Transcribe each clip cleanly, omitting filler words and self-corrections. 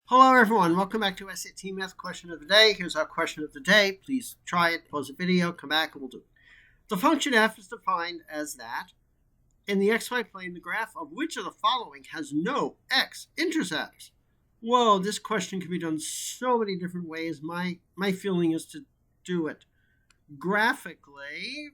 Hello, everyone. Welcome back to SAT Math Question of the Day. Here's our question of the day. Please try it, pause the video, come back, and we'll do it. The function f is defined as that in the xy plane, the graph of which of the following has no x-intercepts? Whoa, this question can be done so many different ways. My feeling is to do it graphically.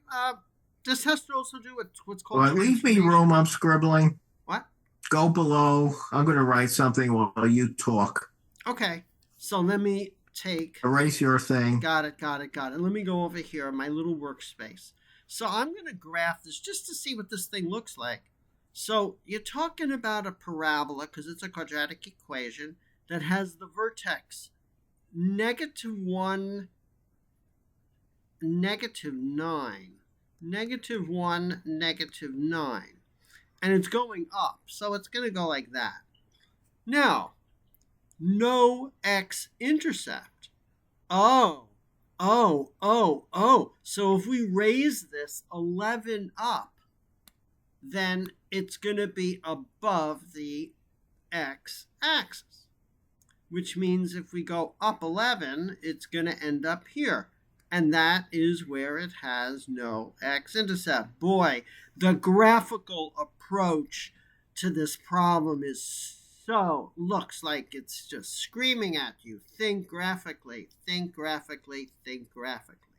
This has to also do with what's called Well, leave me room. I'm scribbling. What? Go below. I'm going to write something while you talk. Okay, so let me take... Erase your thing. Got it. Let me go over here in my little workspace. So I'm going to graph this just to see what this thing looks like. So you're talking about a parabola, because it's a quadratic equation, that has the vertex -1, -9. -1, -9. And it's going up, so it's going to go like that. Now, no x-intercept. Oh. So if we raise this 11 up, then it's going to be above the x-axis, which means if we go up 11, it's going to end up here. And that is where it has no x-intercept. Boy, the graphical approach to this problem looks like it's just screaming at you. Think graphically, think graphically, think graphically.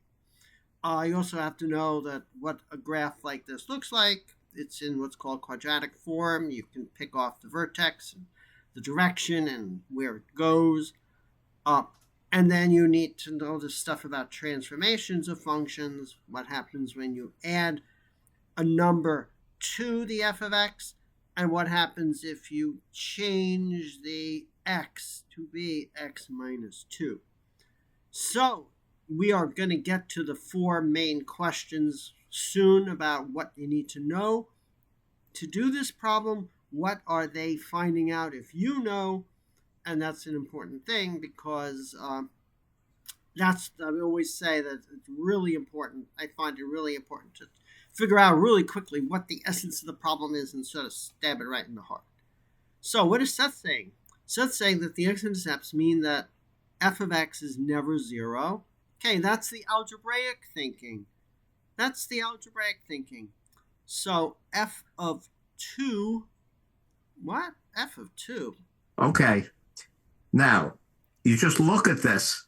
You also have to know that what a graph like this looks like. It's in what's called quadratic form. You can pick off the vertex, and the direction, and where it goes up. And then you need to know the stuff about transformations of functions, what happens when you add a number to the f of x, and what happens if you change the x to be x minus 2. So we are going to get to the 4 main questions soon about what you need to know to do this problem. What are they finding out if you know? And that's an important thing because I always say that it's really important. I find it really important to figure out really quickly what the essence of the problem is and sort of stab it right in the heart. So what is Seth saying? Seth's saying that the x-intercepts mean that f of x is never 0. Okay, that's the algebraic thinking. So f of 2, what? F of 2. Okay. Now, you just look at this.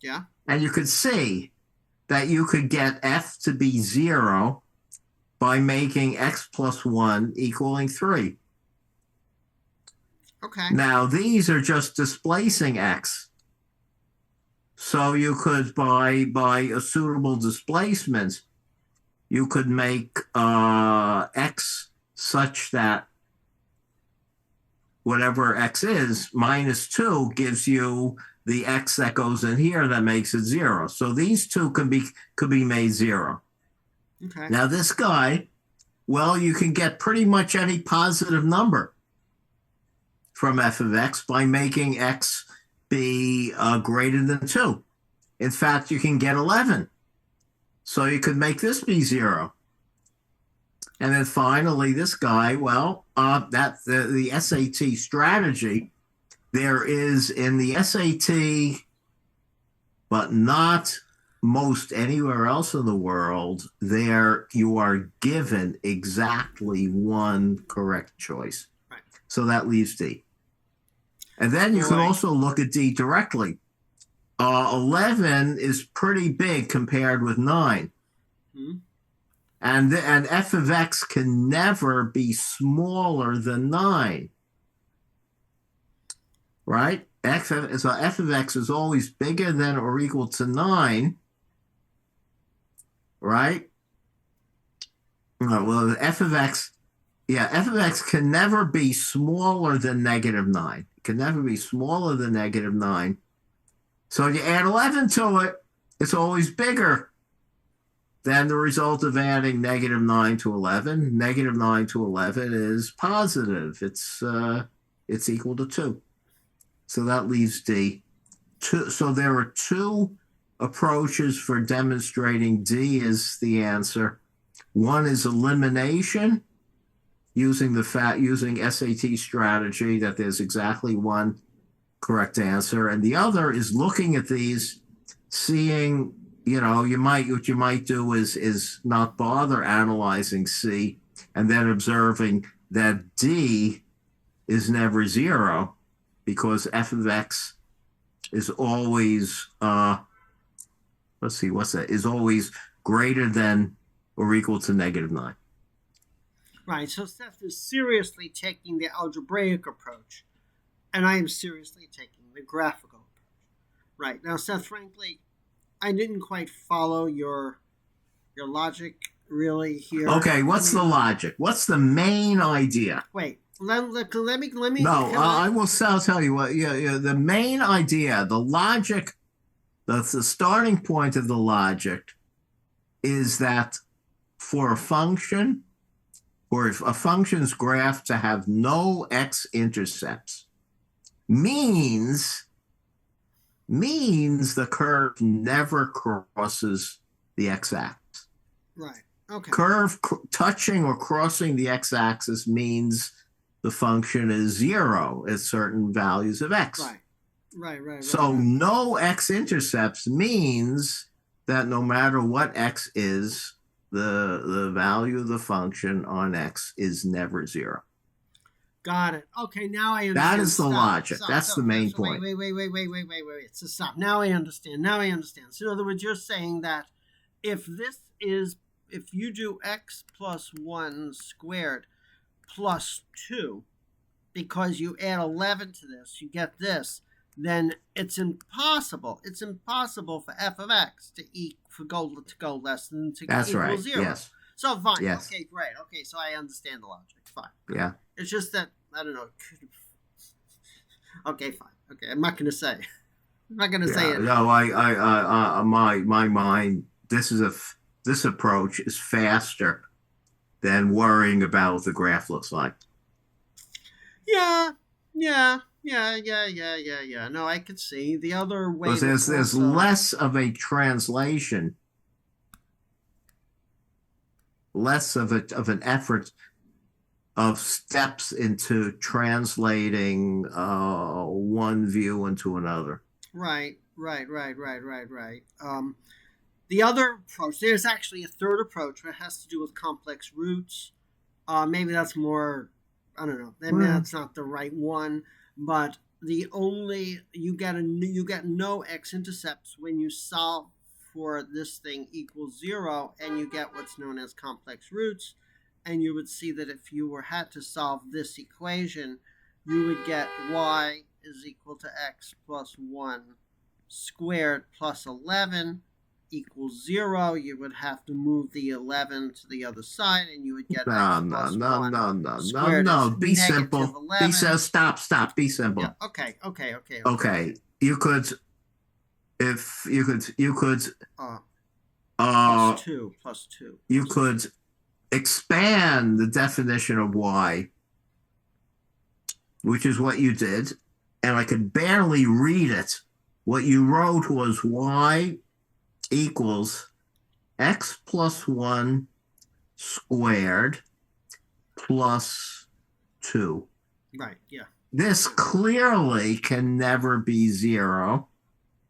Yeah. And you could see that you could get f to be 0 by making x plus 1 equaling 3. Okay. Now, these are just displacing x. So you could, by a suitable displacement, you could make x such that whatever x is, minus 2 gives you the x that goes in here that makes it 0. So these two could be made 0. Okay. Now this guy, well, you can get pretty much any positive number from f of x by making x be greater than 2. In fact, you can get 11. So you could make this be 0. And then finally, this guy, well, the SAT strategy, there is in the SAT, but not most anywhere else in the world, there you are given exactly one correct choice. Right. So that leaves D. And then you can also look at D directly. 11 is pretty big compared with 9. Mm-hmm. And f of x can never be smaller than 9. Right? So f of x is always bigger than or equal to 9. Right? Well, f of x can never be smaller than -9. It can never be smaller than -9. So you add 11 to it, it's always bigger than the result of adding -9 to 11. -9 to 11 is positive. It's equal to 2. So that leaves D. So there are 2 approaches for demonstrating D is the answer. One is elimination, using SAT strategy, that there's exactly one correct answer. And the other is looking at these, seeing, what you might do is not bother analyzing C, and then observing that D is never zero, because f of x is always let's see, what's that? Is always greater than or equal to -9. Right. So Seth is seriously taking the algebraic approach, and I am seriously taking the graphical approach. Right. Now, Seth, frankly, I didn't quite follow your logic really here. Okay, what's the logic? What's the main idea? Wait. Let me. No, I will tell you what. Yeah, the main idea, the logic, that's the starting point of the logic, is that for a function, or if a function's graph to have no x-intercepts, means the curve never crosses the x-axis. Right. Okay. Curve touching or crossing the x-axis means the function is zero at certain values of x. Right. So no x-intercepts means that no matter what x is, the value of the function on x is never zero. Got it. Okay, now I understand. That is the logic. That's the main point. Wait. So stop. Now I understand. So in other words, you're saying that if you do x plus 1 squared plus 2, because you add 11 to this, you get this, then it's impossible. It's impossible for f of x to go less than That's equal right. 0. Yes. So fine. Yes. Okay, great. Okay, so I understand the logic. Fine. Yeah. It's just that I don't know. Okay, fine. Okay, I'm not going to say. I'm not going to say it. No, my mind. This approach is faster than worrying about what the graph looks like. Yeah. No, I could see the other way. Because there's less of a translation, less of an effort of steps into translating one view into another. Right. The other approach, there's actually a third approach that has to do with complex roots. Maybe that's more, I don't know. Maybe that's not the right one, but you get no x-intercepts when you solve for this thing equals 0, and you get what's known as complex roots. And you would see that if you had to solve this equation, you would get y is equal to x plus 1 squared plus 11 equals 0. You would have to move the 11 to the other side, and you would get No. Be simple. 11. Stop. Be simple. Yeah. Okay. You could plus 2. You could expand the definition of y, which is what you did, and I could barely read it. What you wrote was y equals x plus 1 squared plus 2. Right, yeah. This clearly can never be 0.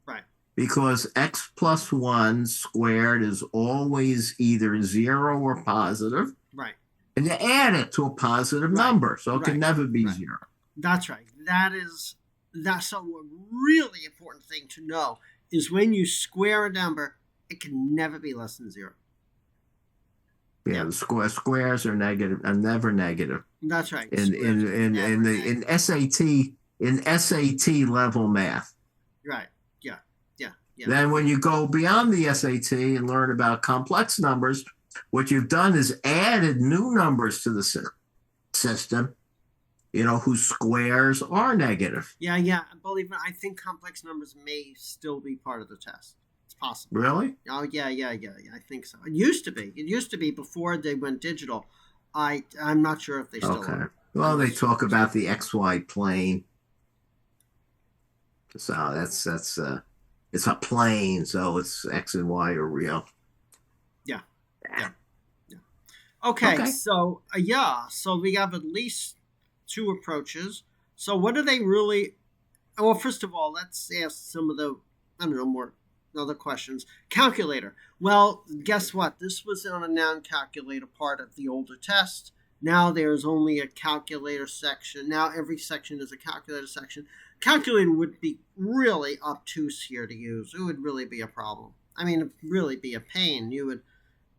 Right. Because x plus 1 squared is always either 0 or positive. Right. And you add it to a positive number, so it can never be 0. That's right. That's a really important thing to know, is when you square a number, it can never be less than 0. Yeah, the squares are negative and never negative. That's right. In SAT level math. Right. Yeah. Then when you go beyond the SAT and learn about complex numbers, what you've done is added new numbers to the system, whose squares are negative. Yeah. Believe me, I think complex numbers may still be part of the test. It's possible. Really? Oh, yeah. I think so. It used to be before they went digital. I'm not sure if they still are. Well, they talk about the XY plane. So that's it's a plane, so it's X and Y are real. Yeah. Okay. So so we have at least 2 approaches. So what do they really Well, first of all, let's ask some of the, I don't know, more other questions. Calculator. Well, guess what? This was on a noun calculator part of the older test. Now there's only a calculator section. Now every section is a calculator section. Calculator would be really obtuse here to use. It would really be a problem. I mean, it'd really be a pain. You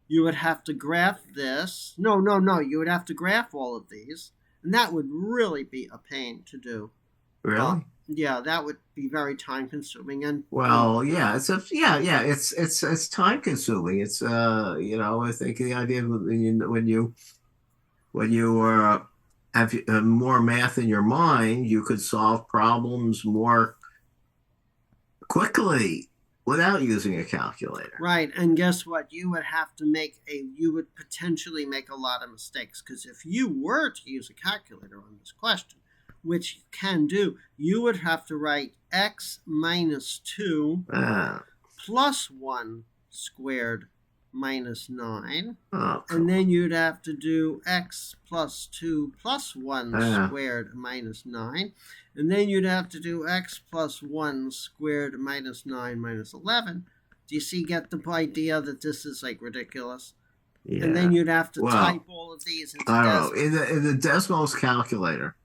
would have to graph this. No. You would have to graph all of these, and that would really be a pain to do. Really? Yeah, that would be very time consuming. And Well, yeah, it's time consuming. It's I think the idea of when you have more math in your mind, you could solve problems more quickly without using a calculator. right, and guess what? You would potentially make a lot of mistakes, because if you were to use a calculator on this question, which you can do, you would have to write x minus 2 plus 1 squared minus 9. And then you'd have to do x plus 2 plus 1 squared minus 9. And then you'd have to do x plus 1 squared minus 9 minus 11. Do you see, get the idea that this is like ridiculous? Yeah. And then you'd have to type all of these into I don't know. In the Desmos calculator,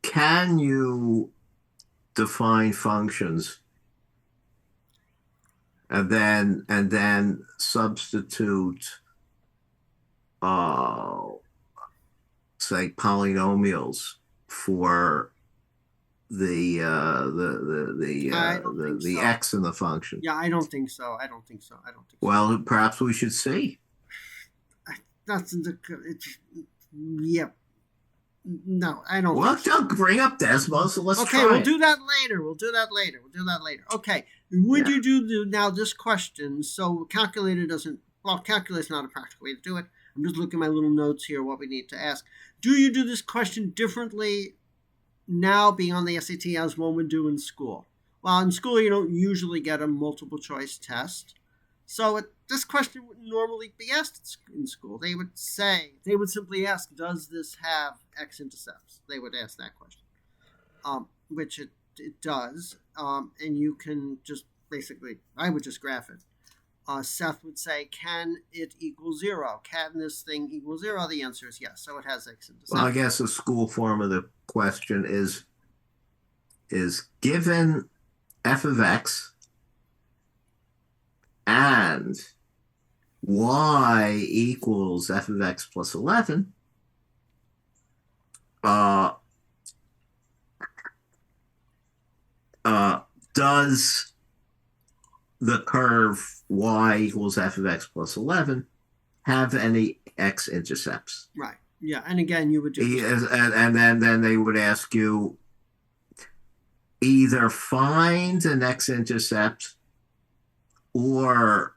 can you define functions and then substitute say polynomials for the x in the function? Yeah, I don't think so. Well, perhaps we should see. That's yeah. No, I don't. Well, think so. don't bring up Desmos, so let's try. Okay, we'll do that later. Okay, would you do now this question? So calculator doesn't. Well, calculator's not a practical way to do it. I'm just looking at my little notes here. What we need to ask: do you do this question differently now, being on the SAT, as one would do in school? Well, in school you don't usually get a multiple choice test, so this question wouldn't normally be asked in school. They would simply ask, does this have x-intercepts? They would ask that question, which it does. And you can just basically, I would just graph it. Seth would say, can it equal 0? Can this thing equal 0? The answer is yes. So it has x-intercepts. Well, I guess the school form of the question is given f of x and y equals f of x plus 11, does the curve y equals f of x plus 11 have any x-intercepts? Right. Yeah, and again, you would do and then they would ask you either find an x-intercept or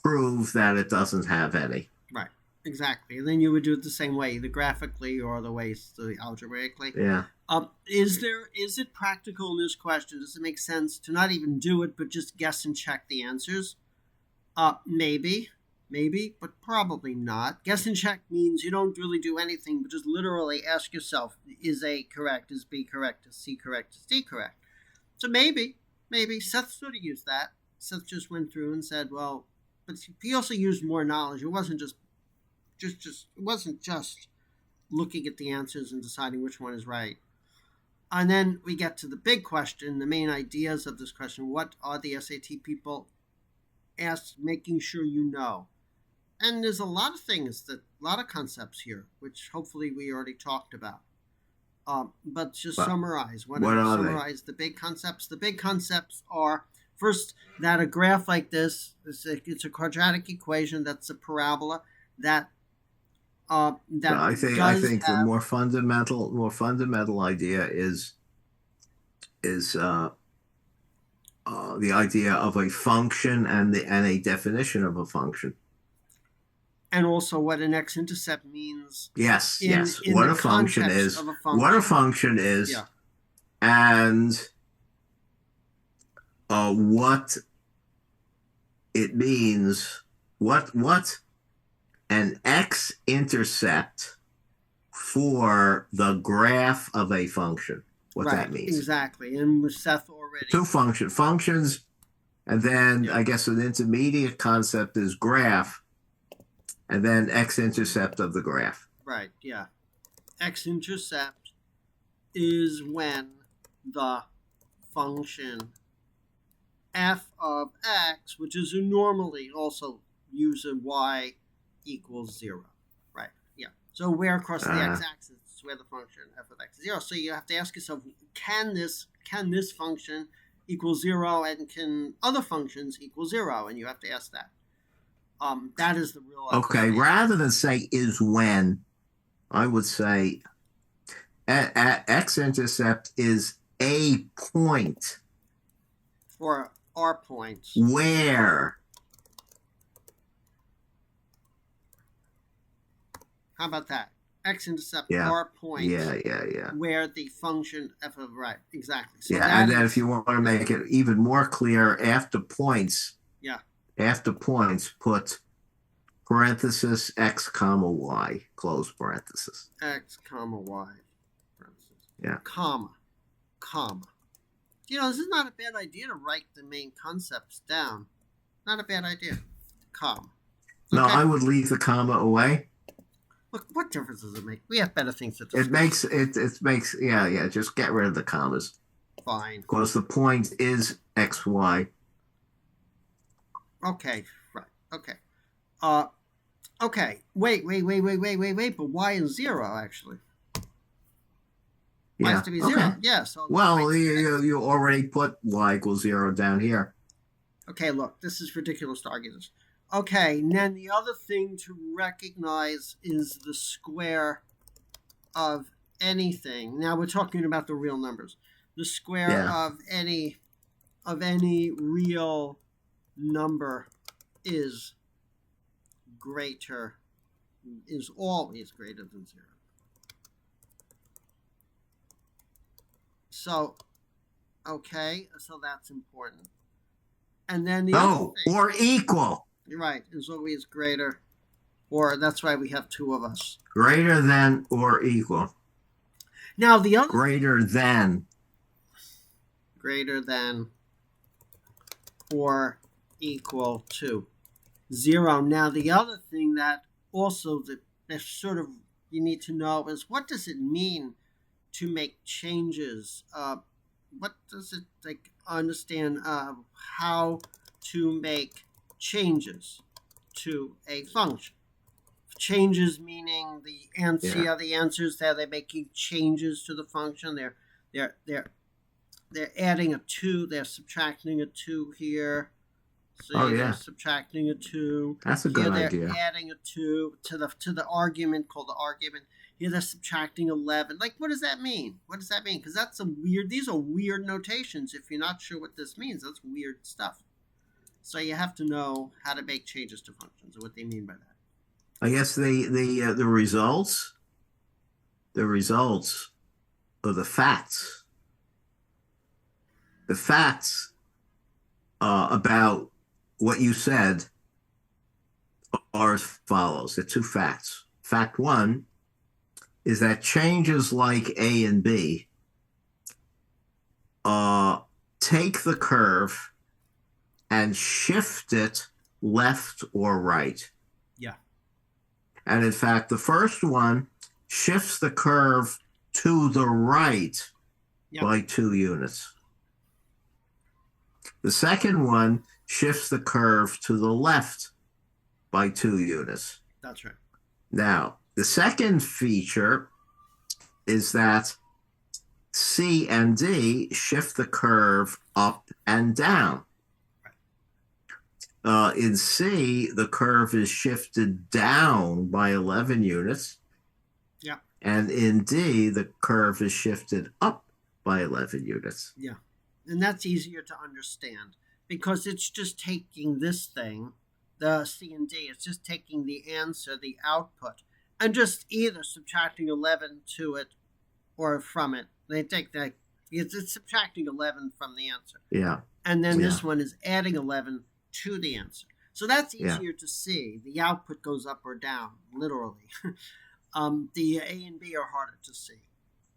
prove that it doesn't have any. Right, exactly. And then you would do it the same way, either graphically or the ways algebraically. Yeah. Is it practical in this question? Does it make sense to not even do it, but just guess and check the answers? Maybe, but probably not. Guess and check means you don't really do anything, but just literally ask yourself, is A correct? Is B correct? Is C correct? Is D correct? So maybe. Seth sort of used that. Seth just went through and said, well, but he also used more knowledge. It wasn't just looking at the answers and deciding which one is right. And then we get to the big question, the main ideas of this question. What are the SAT people making sure you know? And there's a lot of concepts here, which hopefully we already talked about. But just summarize. What are summarize the big concepts? The big concepts are, first, that a graph like this, it's a quadratic equation, that's a parabola, that I think the more fundamental idea is the idea of a function and a definition of a function. And also what an x-intercept means. Yes. What a function is. What a function is. Yeah. And what it means. What an x-intercept for the graph of a function. what Right, that means. exactly. And Seth already. Two functions, and then Yeah. I guess an intermediate concept is graph, and then x-intercept of the graph. Right, yeah. X-intercept is when the function f of x, which is normally also use a y equals 0. Right, yeah. So where across the x-axis is where the function f of x is 0. So you have to ask yourself, can this function equal 0, and can other functions equal 0? And you have to ask that. That is the real. Okay, rather than say is when, I would say x-intercept is a point. For our points. Where? How about that? X-intercept Yeah. our points. Yeah. Where the function f of right, exactly. So yeah, and then if you want to make it even more clear, after points, put parenthesis x comma y, close parenthesis. X comma y, parenthesis. Yeah. Comma. This is not a bad idea to write the main concepts down. Not a bad idea. Comma. Okay. No, I would leave the comma away. Look, what difference does it make? We have better things to discuss. It makes just get rid of the commas. Fine. Because the point is xy. Okay, right. Okay. Okay. Wait. But y is 0 actually. Y has to be 0. Okay. Yeah. So. Well, you already put y equals 0 down here. Okay. Look, this is ridiculous to argue this. Okay, and then the other thing to recognize is the square of anything. Now we're talking about the real numbers. The square of any real number is always greater than 0. So, okay, so that's important. And then the other thing, or equal. You're right, is always greater, or that's why we have two of us. Greater than or equal. Now the other greater than or equal to 0. Now the other thing that also that sort of you need to know is, what does it mean to make changes? What does it understand how to make changes to a function? Changes meaning the answers that they're making changes to the function. They're adding a 2. They're subtracting a 2 here. So they're subtracting a 2. That's a good idea. They're adding a 2 to the argument called the argument. Here they're subtracting 11. What does that mean? Because that's these are weird notations. If you're not sure what this means, that's weird stuff. So you have to know how to make changes to functions and what they mean by that. I guess the results of the facts about what you said are as follows. The two facts. Fact 1 is that changes like A and B take the curve and shift it left or right. Yeah. And in fact, the first one shifts the curve to the right by 2 units. The second one shifts the curve to the left by 2 units. That's right. Now, the second feature is that C and D shift the curve up and down. In C, the curve is shifted down by 11 units. Yeah. And in D, the curve is shifted up by 11 units. Yeah. And that's easier to understand because it's just taking this thing, the C and D, it's just taking the answer, the output, and just either subtracting 11 to it or from it. They take that, it's subtracting 11 from the answer. Yeah. And then this one is adding 11 to the answer. So that's easier to see. The output goes up or down, literally. The A and B are harder to see.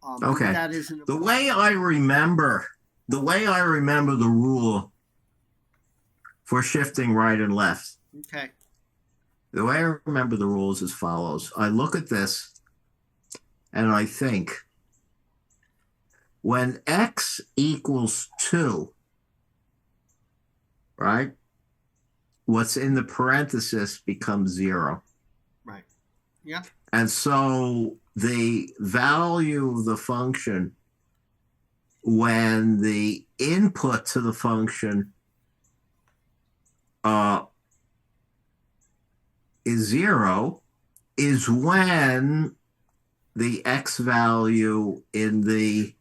Okay. That isn't The way I remember the rule for shifting right and left. Okay. The way I remember the rule is as follows. I look at this and I think when x equals 2, right? What's in the parenthesis becomes 0. Right. Yeah. And so the value of the function when the input to the function is 0 is when the x value in the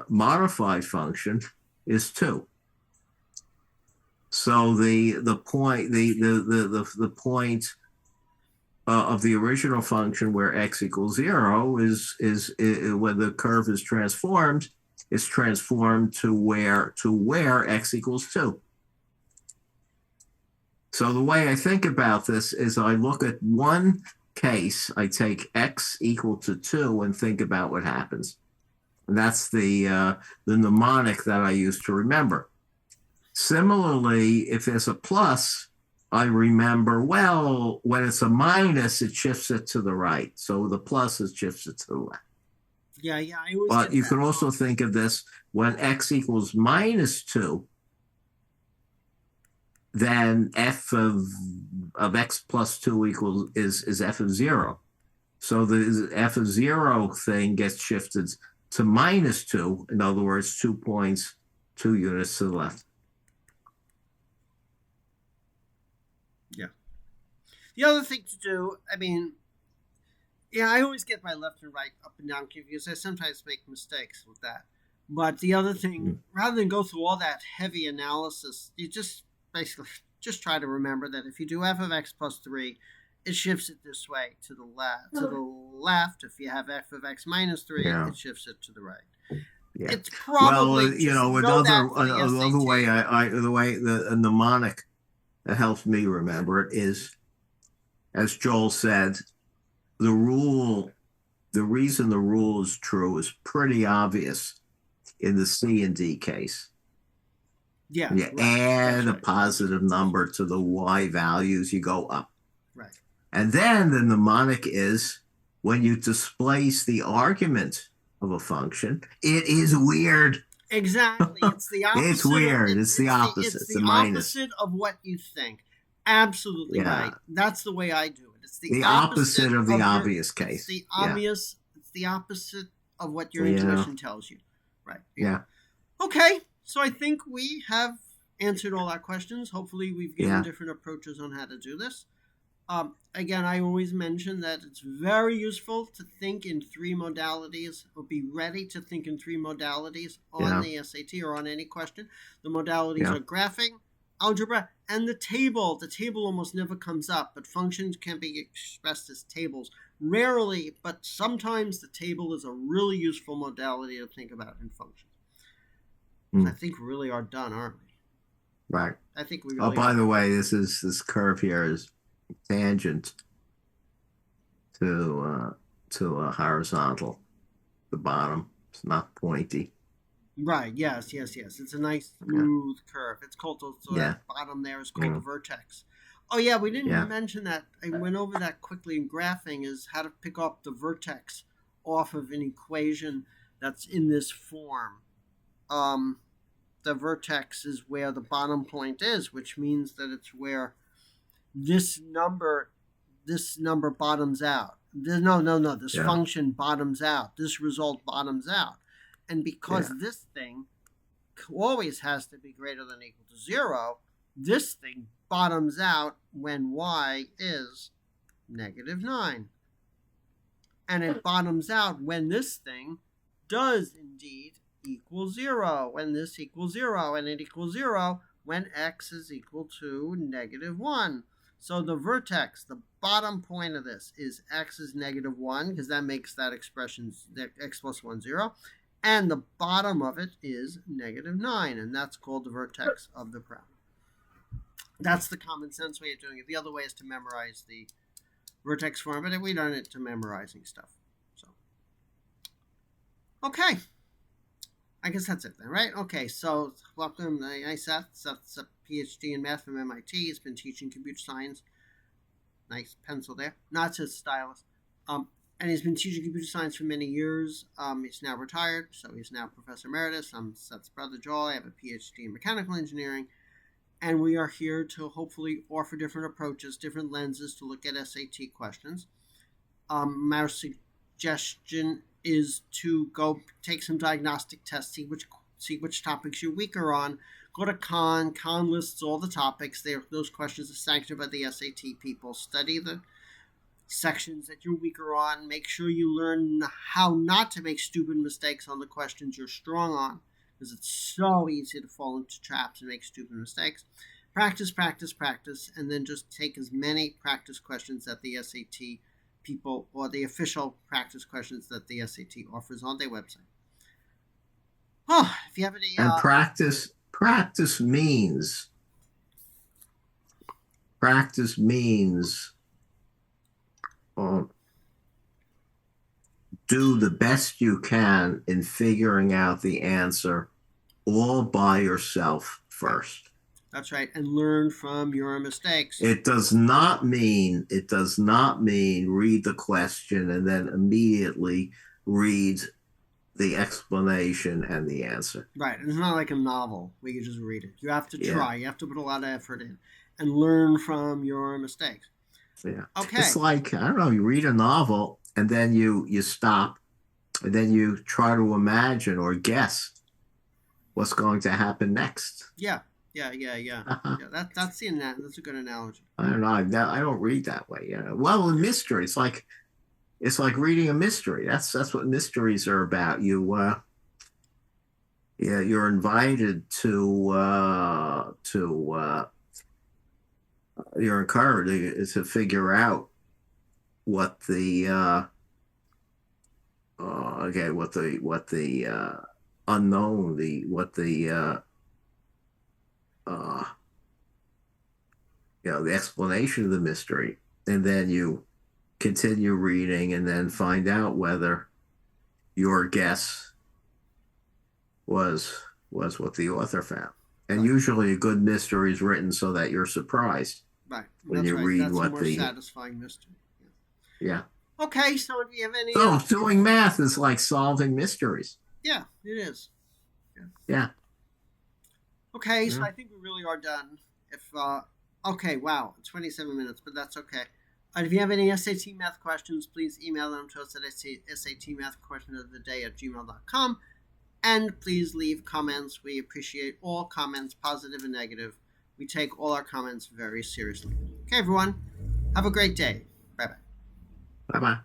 modified function is 2. So the point of the original function where x equals 0 is when the curve is transformed to where x equals 2. So the way I think about this is I look at one case, I take x equal to 2 and think about what happens. And that's the mnemonic that I use to remember. Similarly, if there's a plus, I remember, well, when it's a minus, it shifts it to the right. So the plus shifts it to the left. Yeah, I always But you that. can also think of this when x equals minus 2, then f of x plus 2 is f of 0. So the f of 0 thing gets shifted to minus 2. In other words, 2 points, 2 units to the left. Yeah. The other thing to do, I always get my left and right up and down confused. I sometimes make mistakes with that. But the other thing, rather than go through all that heavy analysis, you just basically just try to remember that if you do f of x plus 3, it shifts it this way to the left. If you have f of x minus 3, it shifts it to the right. Yeah. It's probably another way the mnemonic that helps me remember it is, as Joel said, the reason the rule is true is pretty obvious in the C and D case. Yeah. You add a positive number to the y values, you go up. Right. And then the mnemonic is when you displace the argument of a function, it is weird. Exactly. It's the opposite. It's weird. It's the opposite. It's the opposite of what you think. Absolutely right. That's the way I do it. It's the opposite of the obvious case. It's the obvious. It's the opposite of what your intuition tells you. Right. Yeah. Okay. So I think we have answered all our questions. Hopefully we've given different approaches on how to do this. Again, I always mention that it's very useful to think in 3 modalities, or be ready to think in 3 modalities on the SAT or on any question. The modalities are graphing, algebra, and the table. The table almost never comes up, but functions can be expressed as tables. Rarely, but sometimes the table is a really useful modality to think about in functions. I think we really are done, aren't we? Right. I think we really by the way, this curve here is tangent to a horizontal. The bottom. It's not pointy. Right. Yes. It's a nice smooth curve. It's called that bottom there is called the vertex. Oh yeah, we didn't mention that. I went over that quickly in graphing, is how to pick up the vertex off of an equation that's in this form. The vertex is where the bottom point is, which means that it's where this number bottoms out. This function bottoms out. This result bottoms out. And because this thing always has to be greater than or equal to 0, this thing bottoms out when y is -9. And it bottoms out when this thing does indeed equal 0, when this equals 0, and it equals 0 when x is equal to -1. So the vertex, the bottom point of this, is x is -1, because that makes that expression x plus 1, 0. And the bottom of it is -9, and that's called the vertex of the problem. That's the common sense way of doing it. The other way is to memorize the vertex form, but we learn it to memorizing stuff. Okay. I guess that's it then, right? Okay, so welcome to Seth. Seth's a PhD in math from MIT. He's been teaching computer science. Nice pencil there. Not his stylus. And he's been teaching computer science for many years. He's now retired, so he's now Professor Emeritus. I'm Seth's brother Joel. I have a PhD in mechanical engineering. And we are here to hopefully offer different approaches, different lenses to look at SAT questions. My suggestion is to go take some diagnostic tests, see which topics you're weaker on. Go to Khan. Khan lists all the topics. Those questions are sanctioned by the SAT people. Study the sections that you're weaker on. Make sure you learn how not to make stupid mistakes on the questions you're strong on, because it's so easy to fall into traps and make stupid mistakes. Practice, practice, practice, and then just take as many practice questions that the SAT people, or the official practice questions that the SAT offers on their website. Oh, if you have any... And practice means do the best you can in figuring out the answer all by yourself first. That's right, and learn from your mistakes. It does not mean read the question and then immediately read the explanation and the answer. Right, it's not like a novel where you just read it. You have to try. You have to put a lot of effort in and learn from your mistakes. Yeah. Okay. It's like, I don't know, you read a novel and then you stop and then you try to imagine or guess what's going to happen next. Yeah. Uh-huh. Yeah, that's a good analogy. I don't know. I don't read that way. Well, in mystery, it's like reading a mystery. That's what mysteries are about. You're invited you're encouraged to figure out what the unknown, the explanation of the mystery, and then you continue reading and then find out whether your guess was what the author found. And right. Usually a good mystery is written so that you're surprised. Right. When you read That's what a more satisfying mystery. Yeah. Okay, so do you have any... So doing math is like solving mysteries. Yeah, it is. Yeah. Okay, so I think we really are done. Okay, wow, 27 minutes, but that's okay. If you have any SAT math questions, please email them to us at satmathquestionoftheday@gmail.com. And please leave comments. We appreciate all comments, positive and negative. We take all our comments very seriously. Okay, everyone, have a great day. Bye-bye. Bye-bye.